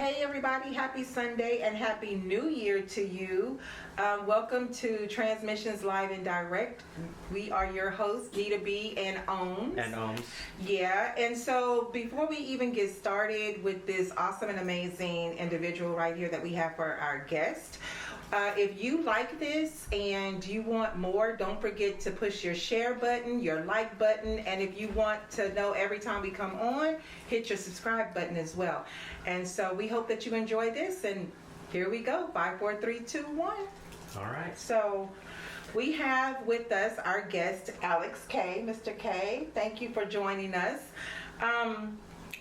Hey everybody, happy Sunday and happy New Year to you. Welcome to Transmissions Live and Direct. We are your hosts, Nita Bee and Ohms. And Ohms. Yeah, and so before we even get started with this awesome and amazing individual right here that we have for our guest, if you like this and you want more, don't forget to push your share button, your like button, and if you want to know every time we come on, hit your subscribe button as well. And so we hope that you enjoy this, and here we go, 5, 4, 3, 2, 1. All right. So we have with us our guest, Alex K. Mr. K, thank you for joining us.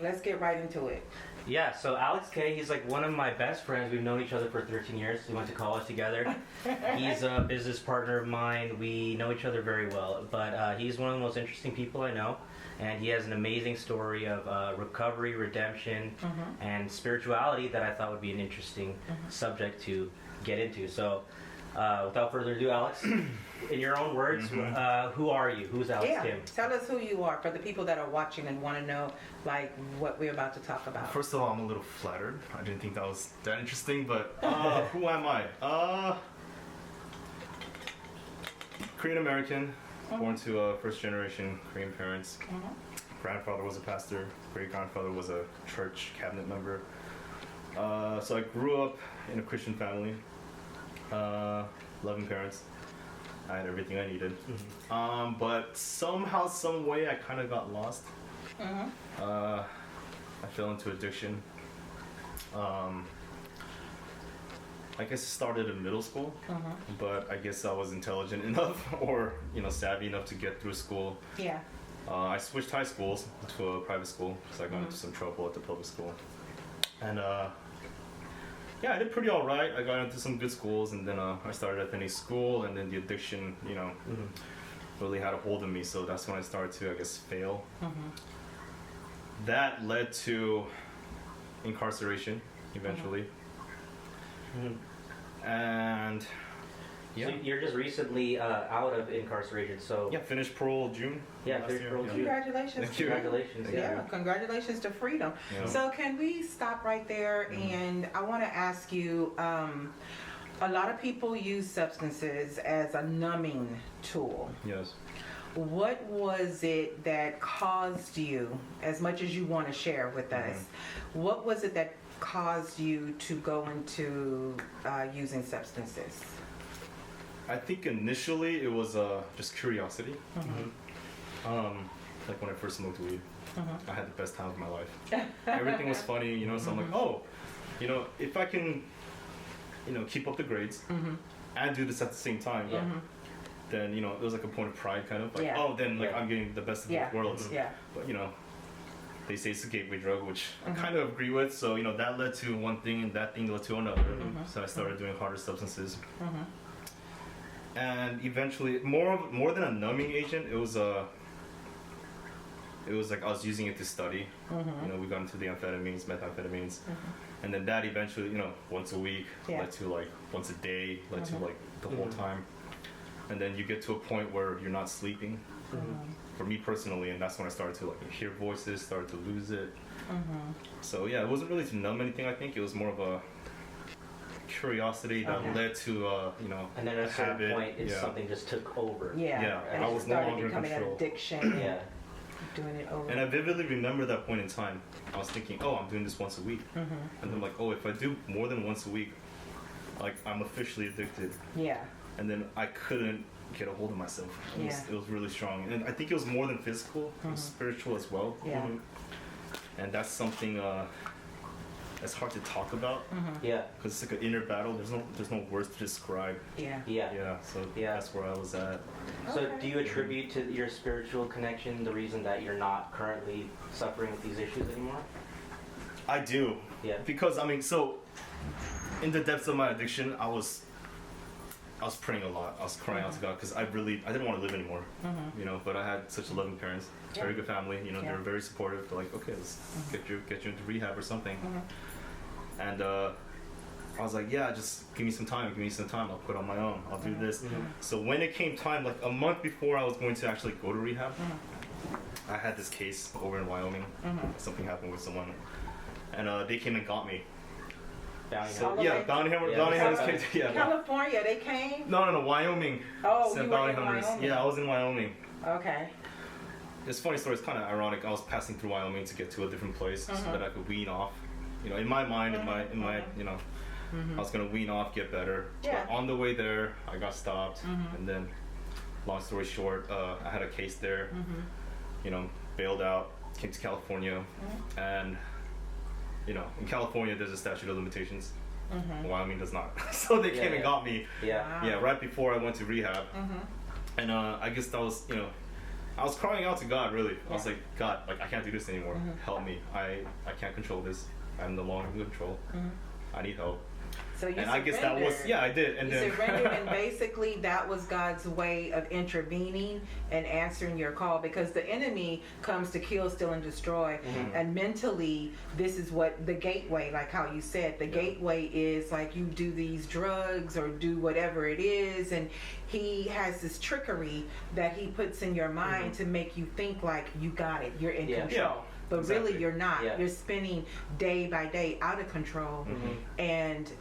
Let's get right into it. Yeah, so Alex K, he's like one of my best friends. We've known each other for 13 years. We went to college together. He's a business partner of mine. We know each other very well, but he's one of the most interesting people I know, and he has an amazing story of recovery, redemption, and spirituality that I thought would be an interesting subject to get into. So without further ado, Alex, in your own words, who are you? Who's Alex Kim? Tell us who you are for the people that are watching and want to know like what we're about to talk about. First of all, I'm a little flattered. I didn't think that was that interesting, but who am I? Korean American, born to first generation Korean parents. Grandfather was a pastor. Great grandfather was a church cabinet member. So I grew up in a Christian family. Loving parents. I had everything I needed. But somehow, some way, I kind of got lost. I fell into addiction. I guess it started in middle school, but I guess I was intelligent enough or, savvy enough to get through school. Yeah. I switched high schools to a private school because I got into some trouble at the public school. And yeah, I did pretty all right. I got into some good schools, and then I started attending school, and then the addiction, really had a hold of me. So that's when I started to, I guess, fail. That led to incarceration eventually. And yeah. So you're just recently out of incarceration, so... Yeah, finished parole June. Yeah, finished parole June. Congratulations. Thank you. Congratulations. Yeah, congratulations to freedom. Yeah. So can we stop right there? And I want to ask you, a lot of people use substances as a numbing tool. Yes. What was it that caused you, as much as you want to share with us, what was it that caused you to go into using substances? I think initially it was just curiosity. Like when I first smoked weed, I had the best time of my life. Everything was funny, so I'm like, oh, if I can, keep up the grades and do this at the same time, then, it was like a point of pride kind of. Like, oh, then like I'm getting the best of both worlds. But, they say it's a gateway drug, which I kind of agree with. So, that led to one thing and that thing led to another. So I started doing harder substances. And eventually, more than a numbing agent, it was like I was using it to study. We got into the amphetamines, methamphetamines, and then that eventually, once a week led to like once a day, led to like the whole time, and then you get to a point where you're not sleeping. For me personally, and that's when I started to like hear voices, started to lose it. So yeah, it wasn't really to numb anything. I think it was more of a curiosity that led to and then at a certain habit. point something just took over. And I was no longer in becoming an control. addiction. Doing it over. And I vividly remember that point in time. I was thinking, oh, I'm doing this once a week, and I'm like, oh, if I do more than once a week, like I'm officially addicted. And then I couldn't get a hold of myself. It was really strong, and I think it was more than physical. It was spiritual as well. And that's something that's hard to talk about. Because it's like an inner battle. There's no words to describe. So that's where I was at. So do you attribute to your spiritual connection the reason that you're not currently suffering with these issues anymore? I do. Because so in the depths of my addiction, I was praying a lot. I was crying out to God because I didn't want to live anymore. But I had such loving parents, very good family. They were very supportive. They're like, okay, let's get you into rehab or something. And I was like, yeah, just give me some time. I'll quit on my own. I'll do this. So when it came time, like a month before I was going to actually go to rehab, I had this case over in Wyoming. Something happened with someone, and they came and got me. Bounty So Hunter. yeah, bounty hunters came. Yeah. California, they came? No, Wyoming. Oh, Sent you were bounty in hunters. Wyoming. Yeah, I was in Wyoming. Okay. It's a funny story. It's kind of ironic. I was passing through Wyoming to get to a different place so that I could wean off. You know, in my mind, in my, you know, I was gonna wean off, get better. Yeah. But on the way there, I got stopped, and then, long story short, I had a case there. You know, bailed out, came to California, and you know, in California there's a statute of limitations. Wyoming does not. So they came and got me. Yeah. Yeah, right before I went to rehab. And I guess that was, you know, I was crying out to God, really. I was like, God, like, I can't do this anymore. Help me. I can't control this. I'm no longer in control. I need help. So you And I guess that was, yeah, I did. And you then surrendered, and basically that was God's way of intervening and answering your call, because the enemy comes to kill, steal, and destroy. And mentally, this is what the gateway, like how you said, the gateway is like you do these drugs or do whatever it is, and he has this trickery that he puts in your mind to make you think like you got it, you're in control. Yeah. But Exactly. really, you're not. Yeah. You're spinning day by day out of control. And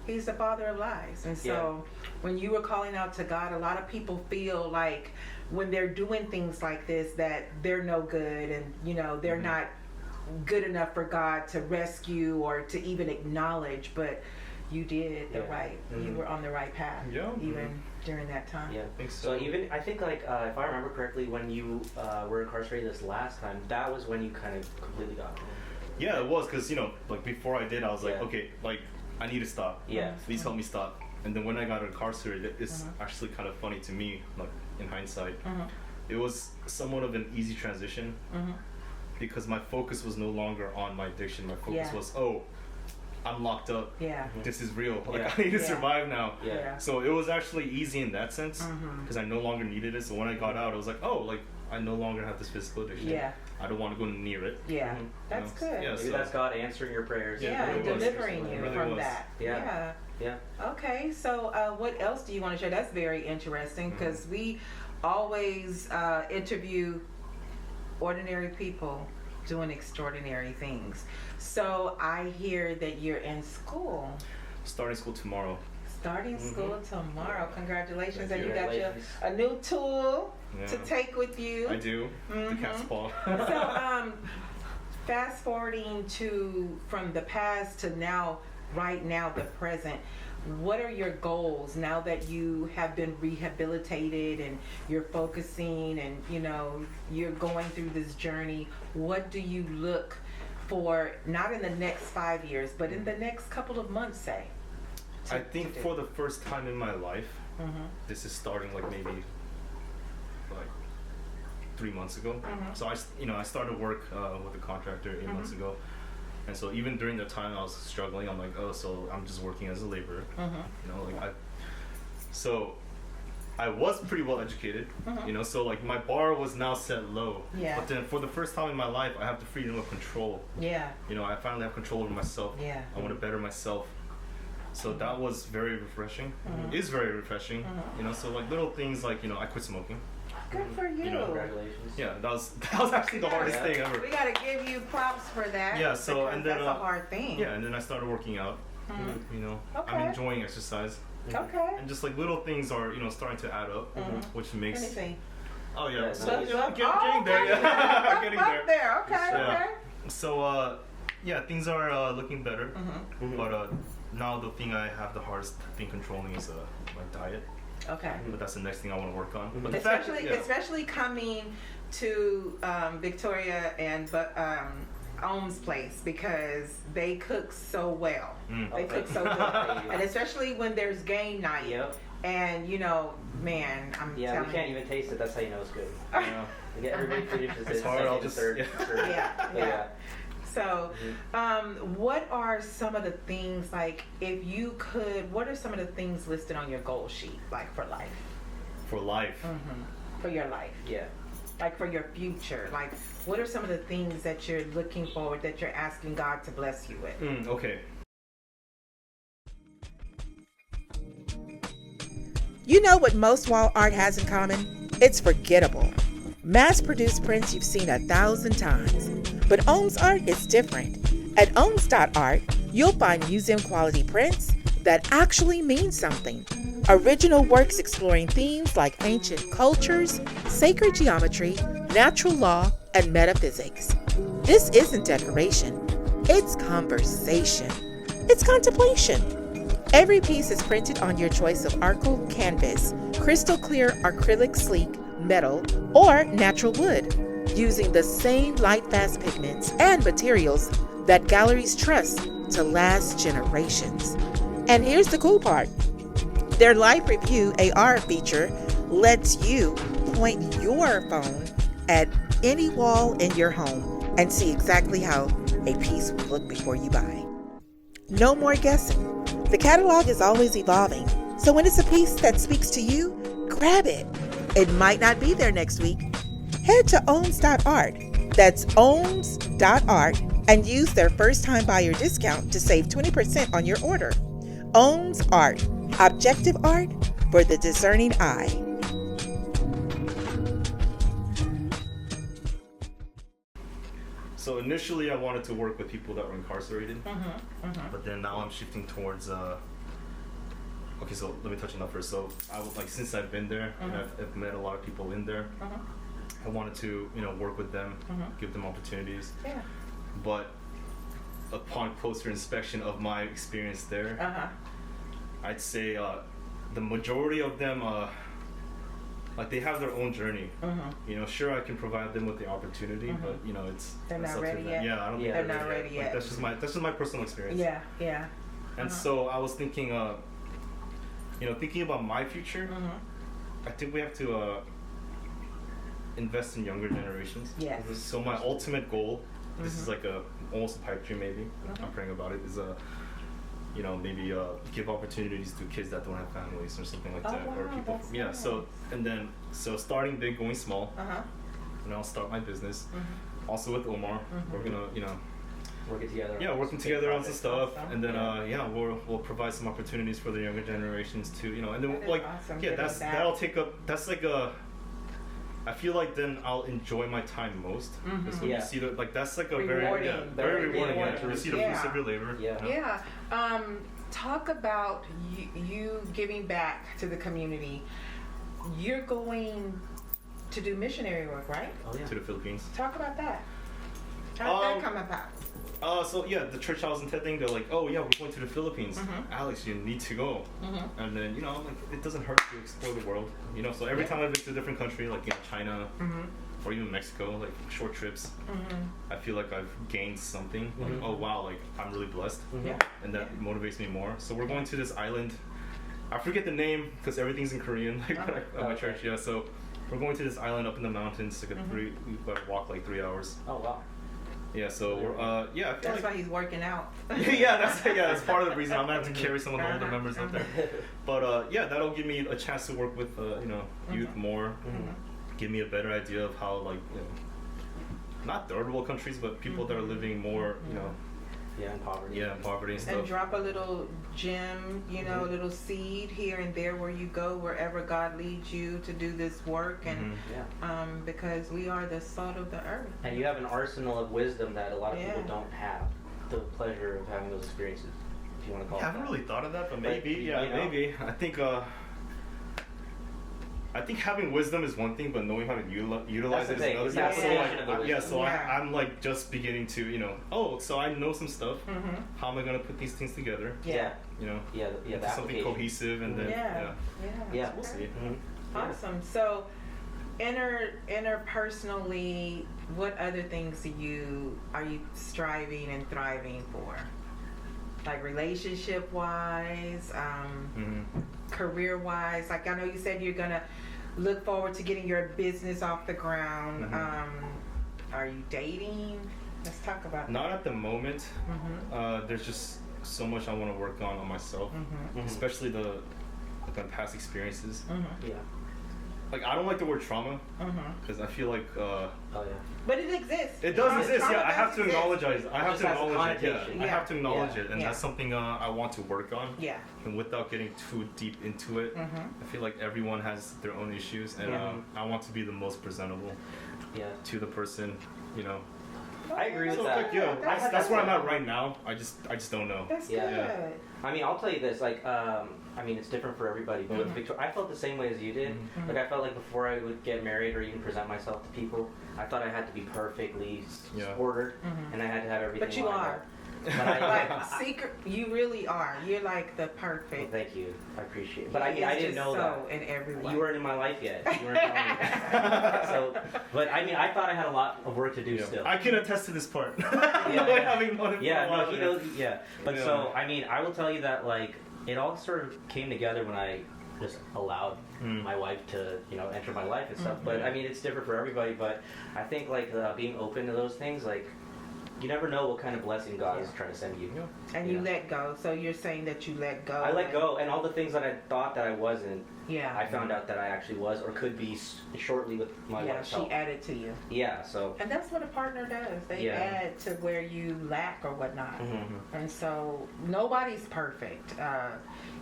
he's the father of lies. And so when you were calling out to God, a lot of people feel like when they're doing things like this that they're no good, and you know they're not good enough for God to rescue or to even acknowledge. But you did the right. You were on the right path. Yeah. Even during that time. Yeah. I think So so. even I think like if I remember correctly, when you were incarcerated this last time, that was when you kind of completely got clean. Yeah, it was, because, you know, like, before I did, I was like, Yeah. okay, like, I need to stop. Yeah. Please help me stop. And then when I got incarcerated, it's actually kind of funny to me, like, in hindsight. It was somewhat of an easy transition, because my focus was no longer on my addiction. My focus was, oh, I'm locked up. Yeah. This is real. Like, Yeah. I need to Yeah. survive now. Yeah. So it was actually easy in that sense, because I no longer needed it. So when I got out, I was like, oh, like, I no longer have this physical addiction. Yeah. I don't want to go near it. Yeah. That's You know? good. Yeah, Maybe so- that's God answering your prayers. Yeah, it and really was. delivering It you really from was. that. Yeah. Yeah. Okay, so what else do you want to share? That's very interesting, because we always interview ordinary people doing extraordinary things. So I hear that you're in school. Starting school tomorrow. Starting school tomorrow. Congratulations. Thank And you. you got your a new tool to Yeah. take with you. I do. The cat's paw. So fast forwarding to from the past to now, right now, the present, what are your goals now that you have been rehabilitated and you're focusing and you know you're going through this journey? What do you look for, not in the next 5 years, but in the next couple of months, say? I think for the first time in my life, this is starting like maybe like 3 months ago. So I started work with a contractor 8 months ago, and so even during that time I was struggling. I'm like, oh, so I'm just working as a laborer. You know, like I was pretty well educated. You know, so like my bar was now set low. Yeah. But then for the first time in my life, I have the freedom of control. Yeah. You know, I finally have control over myself. Yeah. I want to better myself. So that was very refreshing. It is very refreshing. You know, so like little things like, you know, I quit smoking. Good for you. You know, Congratulations. Yeah, that was actually the hardest thing ever. We gotta give you props for that. Yeah, so, because and then, that's a hard thing. Yeah, and then I started working out. You know, Okay. I'm enjoying exercise. Okay. And just like little things are, you know, starting to add up, which makes. Anything. Oh yeah, Yeah, so, so- you know, getting there. Yeah, getting Up there. there. Okay. Yeah. Okay. So yeah, things are looking better. But now the thing I have the hardest thing controlling is my diet. Okay. But that's the next thing I want to work on. But the fact, Especially coming to Victoria and Ohms place, because they cook so well. They cook so good, and especially when there's game night. Yep. And you know, man, I'm Yeah, we telling can't you. even taste it. That's how you know it's good. yeah. We get everybody finishes It's it. hard, second I'll and just- third. yeah. third. Yeah, But yeah. So, what are some of the things, like, if you could, what are some of the things listed on your goal sheet, like for life? For life. For your life? Yeah. Like for your future? Like, what are some of the things that you're looking forward, that you're asking God to bless you with? Okay. You know what most wall art has in common? It's forgettable. Mass-produced prints you've seen 1,000 times. But Ohms art is different. At ohms.art, you'll find museum quality prints that actually mean something. Original works exploring themes like ancient cultures, sacred geometry, natural law, and metaphysics. This isn't decoration, it's conversation. It's contemplation. Every piece is printed on your choice of Arco canvas, crystal clear acrylic sleek, metal, or natural wood, using the same light-fast pigments and materials that galleries trust to last generations. And here's the cool part. Their live review AR feature lets you point your phone at any wall in your home and see exactly how a piece would look before you buy. No more guessing. The catalog is always evolving, so when it's a piece that speaks to you, grab it. It might not be there next week. Head to ohms.art, that's ohms.art, and use their first-time buyer discount to save 20% on your order. Ohms Art, objective art for the discerning eye. So initially, I wanted to work with people that were incarcerated, but then now I'm shifting towards. Okay, so let me touch on that first. So I would, like, since I've been there and I've met a lot of people in there, I wanted to work with them, give them opportunities. Yeah. But upon closer inspection of my experience there, I'd say the majority of them like they have their own journey. Sure, I can provide them with the opportunity, but it's They're it's not up to ready them. yet. Yeah, I don't think They're not ready yet. Like, that's just my personal experience. Yeah. And so I was thinking, thinking about my future. I think we have to invest in younger generations. Yes. So my ultimate goal, this is like almost a pipe dream maybe. I'm praying about it. Is maybe give opportunities to kids that don't have families or something like that, or people. Nice. So starting big, going small. And I'll start my business. Also with Omar, we're gonna Working together. Yeah, working together on some stuff, and then we'll provide some opportunities for the younger generations to and then That is awesome, that'll take up. That's like I feel like then I'll enjoy my time most. Because when you see that's like a Rewarding. very rewarding. Rewarding. You see the fruits of your labor. Yeah. Talk about you giving back to the community. You're going to do missionary work, right? Oh, yeah. To the Philippines. Talk about that. How did that come about? The church I was attending, they're like, oh yeah, we're going to the Philippines. Alex, you need to go. And then it doesn't hurt to explore the world. So every time I've been to a different country, like China or even Mexico, like short trips, I feel like I've gained something. Like, oh wow, like I'm really blessed. And that motivates me more. So we're going to this island. I forget the name because everything's in Korean, like at my church. Yeah, so we're going to this island up in the mountains. Like we've got to walk like 3 hours. Oh wow. Yeah, so we're I feel That's why he's working out. that's part of the reason I'm gonna have to carry some of the older members up there. But that'll give me a chance to work with youth more, give me a better idea of how not third world countries, but people that are living more in poverty. Yeah, in poverty and stuff. And drop a little gem, a little seed here and there where you go, wherever God leads you to do this work, and because we are the salt of the earth. And you have an arsenal of wisdom that a lot of people don't have the pleasure of having those experiences, if you want to call it. I haven't really thought of that, but maybe, Like, maybe. I think having wisdom is one thing, but knowing how to utilize it is another. I'm like just beginning to, so I know some stuff. How am I gonna put these things together? The something cohesive, and then so we'll see. Awesome. So, interpersonally, what other things are you striving and thriving for? Like relationship wise, career wise. Like I know you said you're gonna look forward to getting your business off the ground. Are you dating? Let's talk about that. Not at the moment. There's just so much I want to work on myself, especially the past experiences. Like I don't like the word trauma because I feel like. But it exists. It does exist. Trauma I have to exist. acknowledge it. I have to acknowledge it. I have to acknowledge it, and that's something I want to work on. And without getting too deep into it, I feel like everyone has their own issues, and I want to be the most presentable to the person, I agree with So that. like, yeah, I had that's that where I'm same- at right now. I just don't know. That's Yeah. good. Yeah. I mean, I'll tell you this, like, I mean, it's different for everybody, but with Victoria, I felt the same way as you did. Like, I felt like before I would get married or even present myself to people, I thought I had to be perfectly ordered, and I had to have everything. But you lined are. up. But I, Like secret, you really are. You're like the well, perfect. thank you, I appreciate it. But He I is didn't just know so that. in every way. You weren't in my life yet. You weren't telling me that. So, but I mean, I thought I had a lot of work to do still. I can attest to this part. Yeah. Having known him for Yeah, a no, while, he knows. Yeah, but Yeah. so I mean, I will tell you that like it all sort of came together when I just allowed my wife to enter my life and stuff. But I mean, it's different for everybody. But I think like being open to those things, like you never know what kind of blessing God is trying to send you. And you let go. So you're saying that you let go. I let go, and all the things that I thought that I wasn't, Yeah. I found out that I actually was or could be shortly with my Yeah, wife's she help. added to you. Yeah, so. And that's what a partner does. They Yeah. add to where you lack or whatnot. Mm-hmm. And so nobody's perfect.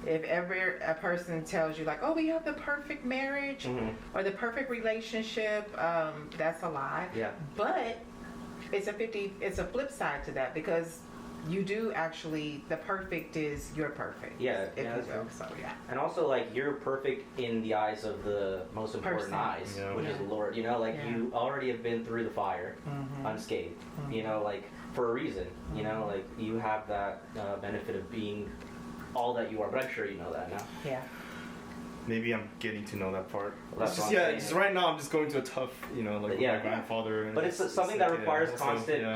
If ever a person tells you like, oh, we have the perfect marriage or the perfect relationship, that's a lie. Yeah. But it's a flip side to that because you do actually, the perfect is you're perfect. Yeah, If yeah, you that's will. right. So yeah. And also, like, you're perfect in the eyes of the most important Person. eyes, Yeah. which is the Lord. You know, like, you already have been through the fire unscathed, you know, like, for a reason. You know, like, you have that benefit of being all that you are. But I'm sure you know that now. Yeah. Maybe I'm getting to know that part. That's It's just, what I'm yeah, saying. just right now I'm just going through a tough, like with Yeah. my grandfather. And But it's something that like, requires also,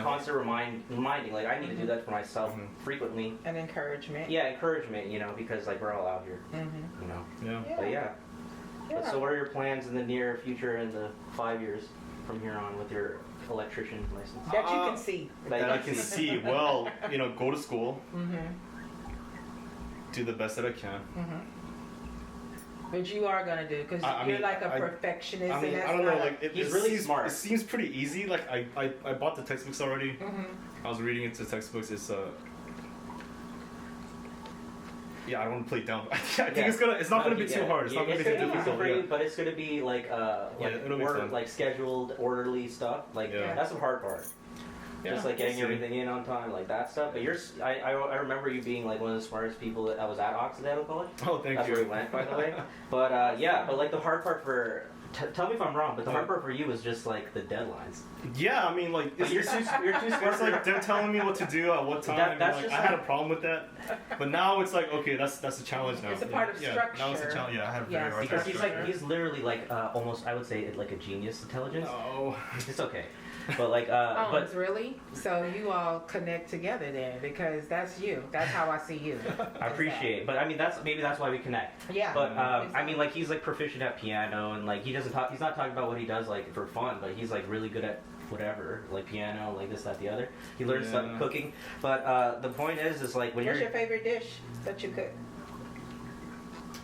constant reminding. Like, I need to do that for myself frequently. And encouragement. Yeah, encouragement, because, like, we're all out here, you know. Yeah. Yeah. But, yeah. Yeah. But so what are your plans in the near future in the 5 years from here on with your electrician license? That you can see. That I can see. Well, go to school, do the best that I can. But you are gonna do because I you're mean, like a perfectionist. I mean, and that's I don't know. not Like, He's it really seems, smart. It seems pretty easy. Like, I bought the textbooks already. I was reading into textbooks. It's yeah, I don't want to play it down. I think it's not gonna be too hard. It's not gonna be too difficult. For you, but it's gonna be like it'll be fun. like scheduled, orderly stuff. Like that's the hard part. Yeah, Just like getting we'll see. everything in on time, like that stuff. But I remember you being like one of the smartest people that I was at Occidental College. Oh, thank That's you. where we went, by the way. But yeah, but like the hard part for tell me if I'm wrong, but the hard part for you was just like the deadlines. Yeah, I mean, like But you're too smart. it's like they're telling me what to do at what time. That's like, just I had a problem with that, but now it's like, okay, that's a challenge now. It's a part of Now it's a structure. challenge. Yeah, I had a very Yes, hard Because time. he's literally like almost, I would say like a genius intelligence. No. It's okay, but like Oh, but it's really? So you all connect together then because that's you. That's how I see you. I appreciate it. But I mean that's why we connect. Yeah. But I mean like he's like proficient at piano and like he's not talking about what he does like for fun, but he's like really good at whatever, like piano, like this, that, the other. He learns stuff cooking. But the point is like when What's you're your favorite dish that you cook?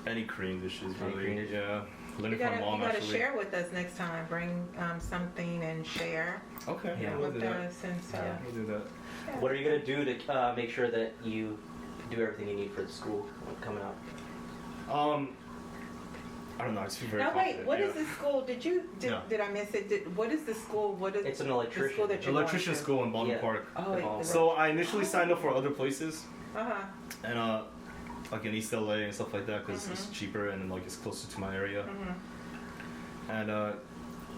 Any Korean dishes, Any really. Korean dishes? Yeah. Learning You from mom, gotta actually. share with us next time. Bring something and share Okay, Yeah. we'll do with that. us and so. Yeah. We'll do that. what are you gonna do to make sure that you do everything you need for the school coming up? I don't know. I just feel very Now wait, confident. what is the school? Did I miss it? What is the school? What is It's an the electrician. school that you're Electrician going to? school in Baldwin Yeah. Park. Oh, wait, So I initially signed up for other places, uh-huh. and like in East LA and stuff like that, because it's cheaper and like it's closer to my area. And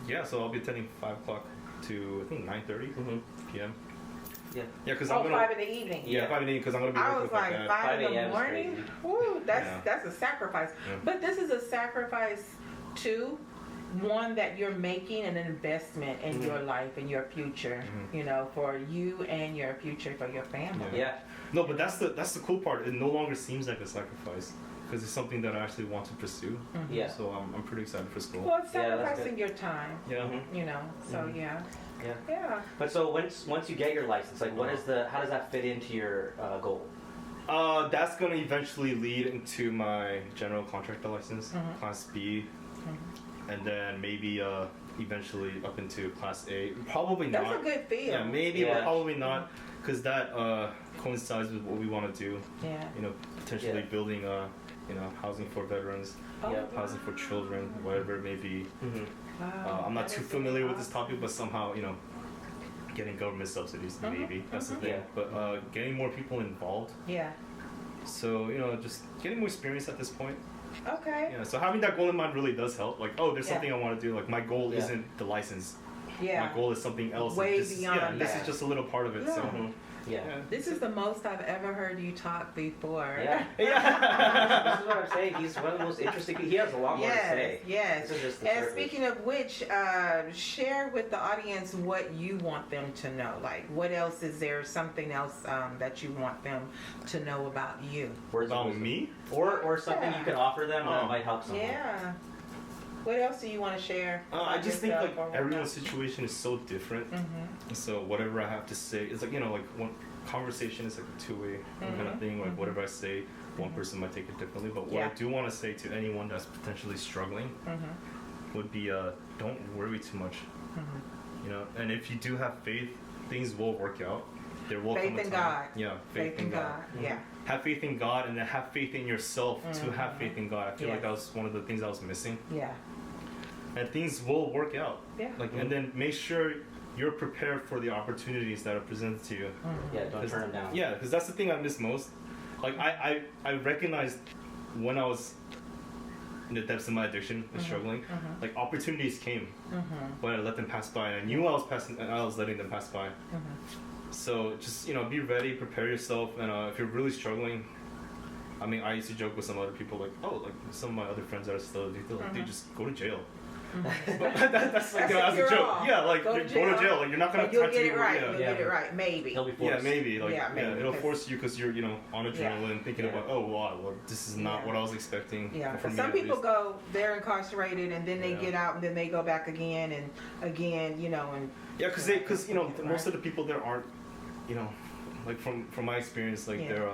yeah, so I'll be attending 5 o'clock to I think 9:30 p.m. Yeah. Yeah, because Oh, I'm gonna 5 in the evening. yeah 5 a.m. because I'm gonna be I working was with like my dad. 5 in 5 the a.m. is morning. crazy. Woo, Yeah. that's a sacrifice. Yeah. But this is a sacrifice too, one that you're making an investment in your life and your future. You know, for you and your future for your family. Yeah. No, but that's the cool part. It no longer seems like a sacrifice because it's something that I actually want to pursue. Yeah. So I'm pretty excited for school. Well, it's Yeah, that's sacrificing your time. Yeah. You know, so yeah. Yeah. Yeah. But so once you get your license, like how does that fit into your goal? That's gonna eventually lead into my general contractor license, Class B, and then maybe eventually up into Class A. Probably That's not. a good field. Yeah, maybe, Yeah. but probably not, because that coincides with what we want to do. Yeah. You know, potentially Yeah. building housing for veterans, Yeah. housing for children, whatever it may be. Mm-hmm. Wow, I'm not that too is familiar really with this awesome. topic, but somehow getting government subsidies, maybe that's the thing. But getting more people involved. Yeah. So just getting more experience at this point. Okay. Yeah. So having that goal in mind really does help. Like, oh, there's something I want to do. Like, my goal isn't the license. Yeah. My goal is something else. Way this, beyond this that. is just a little part of it. So. This is the most I've ever heard you talk before. Yeah. This is what I'm saying. He's one of the most interesting. He has a lot more to say. Yes. This is just the And surface. speaking of which, share with the audience what you want them to know. Like, what else is there? Something else that you want them to know about you? Words of About wisdom. me? Or something you can offer them that might help someone. Yeah. What else do you want to share? I just think yourself like or everyone's situation is so different. So whatever I have to say, it's like like one conversation is like a two-way kind of thing. Like whatever I say, one person might take it differently. But what I do want to say to anyone that's potentially struggling would be don't worry too much. And if you do have faith, things will work out. There will come a time. Faith in God. Yeah, faith in God. Yeah. Have faith in God, and then have faith in yourself to have faith in God. I feel like that was one of the things I was missing. Yeah. And things will work out. Yeah. Like, and then make sure you're prepared for the opportunities that are presented to you. Yeah, don't turn them down. Yeah, because that's the thing I miss most. Like, I recognized when I was in the depths of my addiction and struggling, like opportunities came, but I let them pass by. And I knew I was letting them pass by. So just be ready, prepare yourself, and if you're really struggling, I mean, I used to joke with some other people like, oh, like some of my other friends that are still addicted, like they just go to jail. But that's like as a joke. Yeah, like go to jail. Like you're not gonna. You'll get it right. You'll get it right. Maybe. He'll be forced. Yeah, maybe. Like maybe, it'll force you because you're on adrenaline, thinking about well, this is not what I was expecting. Yeah, from some me, at people least. they're incarcerated and then they get out and then they go back again and again, and. Yeah, because most of the people there aren't, like from my experience, like they're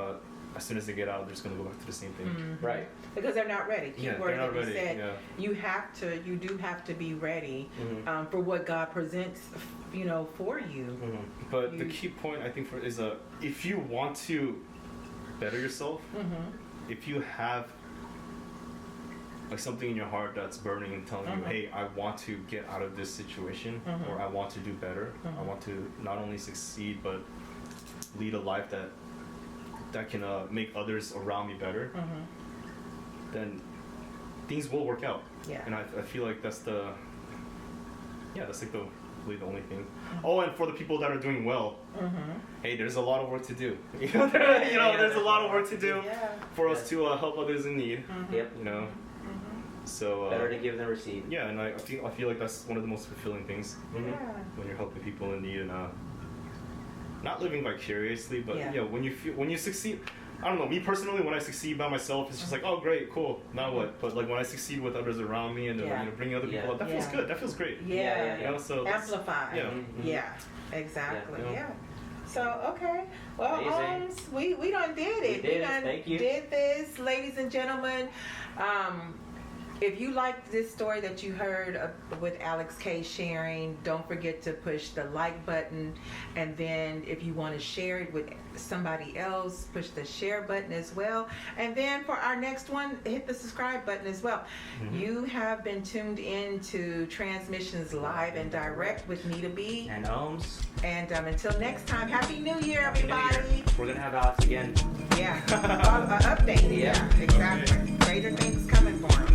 as soon as they get out, they're just gonna go back to the same thing. Right. Because they're not ready. They're not ready. Said, you do have to be ready for what God presents, for you. But the key point I think is if you want to better yourself, if you have like something in your heart that's burning and telling you, hey, I want to get out of this situation, or I want to do better. I want to not only succeed but lead a life that can make others around me better, then things will work out. Yeah. And I feel like that's like really the only thing. Oh, and for the people that are doing well, hey, there's a lot of work to do. There's a lot of work to do for us to help others in need. Yep. So better to give than receive. Yeah, and I feel like that's one of the most fulfilling things when you're helping people in need and not living vicariously, but when you succeed. I don't know, me personally, when I succeed by myself, it's just like, oh, great, cool, now what? But like when I succeed with others around me and bringing other people up, that feels good. That feels great. So amplify. Yeah, exactly. Yeah. So okay, well, we done did it. We done did this, ladies and gentlemen. If you liked this story that you heard with Alex K sharing, don't forget to push the like button. And then if you want to share it with somebody else, push the share button as well. And then for our next one, hit the subscribe button as well. You have been tuned in to Transmissions Live and Direct with Nita Bee and Ohms. And until next time, Happy New Year, everybody. New Year. We're going to have Alex again. Yeah. Update. Yeah, exactly. Greater things coming for him.